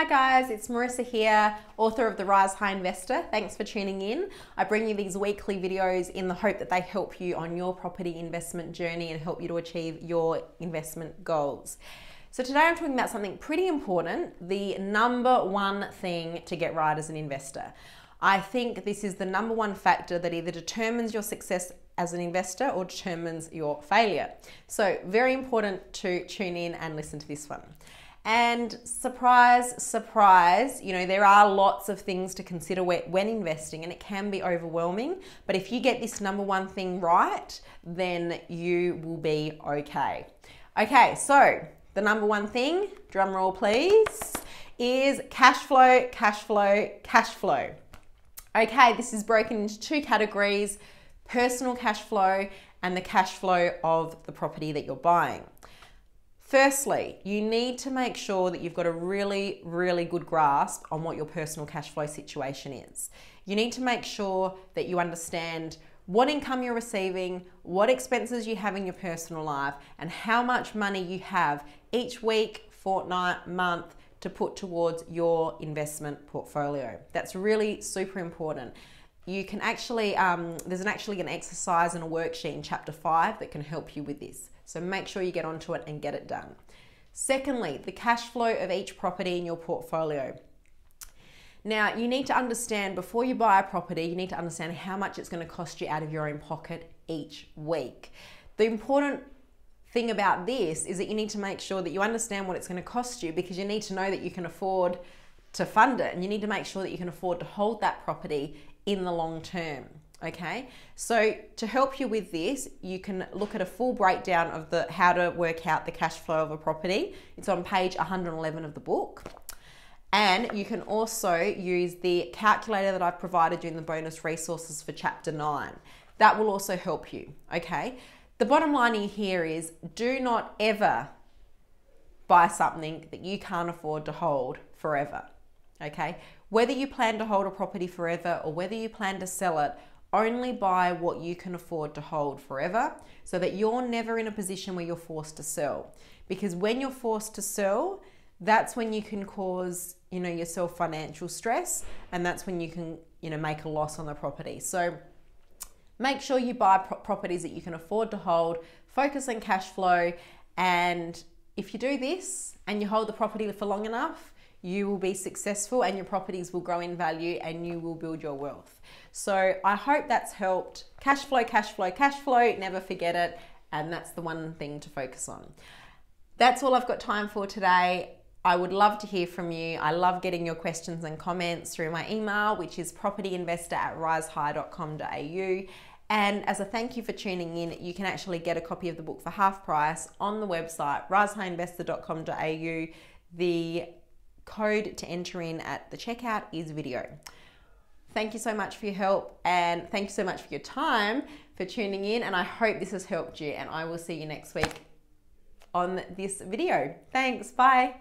Hi guys, it's Marissa here, author of The Rise High Investor. Thanks for tuning in. I bring you these weekly videos in the hope that they help you on your property investment journey and help you to achieve your investment goals. So today I'm talking about something pretty important, the number one thing to get right as an investor. I think this is the number one factor that either determines your success as an investor or determines your failure. So very important to tune in and listen to this one. And surprise, surprise, there are lots of things to consider when investing and it can be overwhelming. But if you get this number one thing right, then you will be okay. Okay, so the number one thing, drum roll please, is cash flow, cash flow, cash flow. Okay, this is broken into two categories, personal cash flow and the cash flow of the property that you're buying. Firstly, you need to make sure that you've got a really, really good grasp on what your personal cash flow situation is. You need to make sure that you understand what income you're receiving, what expenses you have in your personal life, and how much money you have each week, fortnight, month to put towards your investment portfolio. That's really super important. You can actually, there's actually an exercise and a worksheet in chapter 5 that can help you with this. So make sure you get onto it and get it done. Secondly, the cash flow of each property in your portfolio. Now, you need to understand before you buy a property, you need to understand how much it's going to cost you out of your own pocket each week. The important thing about this is that you need to make sure that you understand what it's going to cost you, because you need to know that you can afford to fund it, and you need to make sure that you can afford to hold that property in the long term. Okay, so to help you with this, you can look at a full breakdown of how to work out the cash flow of a property. It's on page 111 of the book. And you can also use the calculator that I've provided you in the bonus resources for chapter 9. That will also help you, okay? The bottom line here is do not ever buy something that you can't afford to hold forever, okay? Whether you plan to hold a property forever or whether you plan to sell it, only buy what you can afford to hold forever so that you're never in a position where you're forced to sell. Because when you're forced to sell, that's when you can cause, yourself financial stress, and that's when you can, make a loss on the property. So make sure you buy properties that you can afford to hold, focus on cash flow, and if you do this and you hold the property for long enough, you will be successful and your properties will grow in value and you will build your wealth. So I hope that's helped. Cash flow, cash flow, cash flow, never forget it. And that's the one thing to focus on. That's all I've got time for today. I would love to hear from you. I love getting your questions and comments through my email, which is propertyinvestor@risehigh.com.au. And as a thank you for tuning in, you can actually get a copy of the book for half price on the website, risehighinvestor.com.au. The code to enter in at the checkout is video. Thank you so much for your help, and thank you so much for your time for tuning in, and I hope this has helped you, and I will see you next week on this video. Thanks, bye.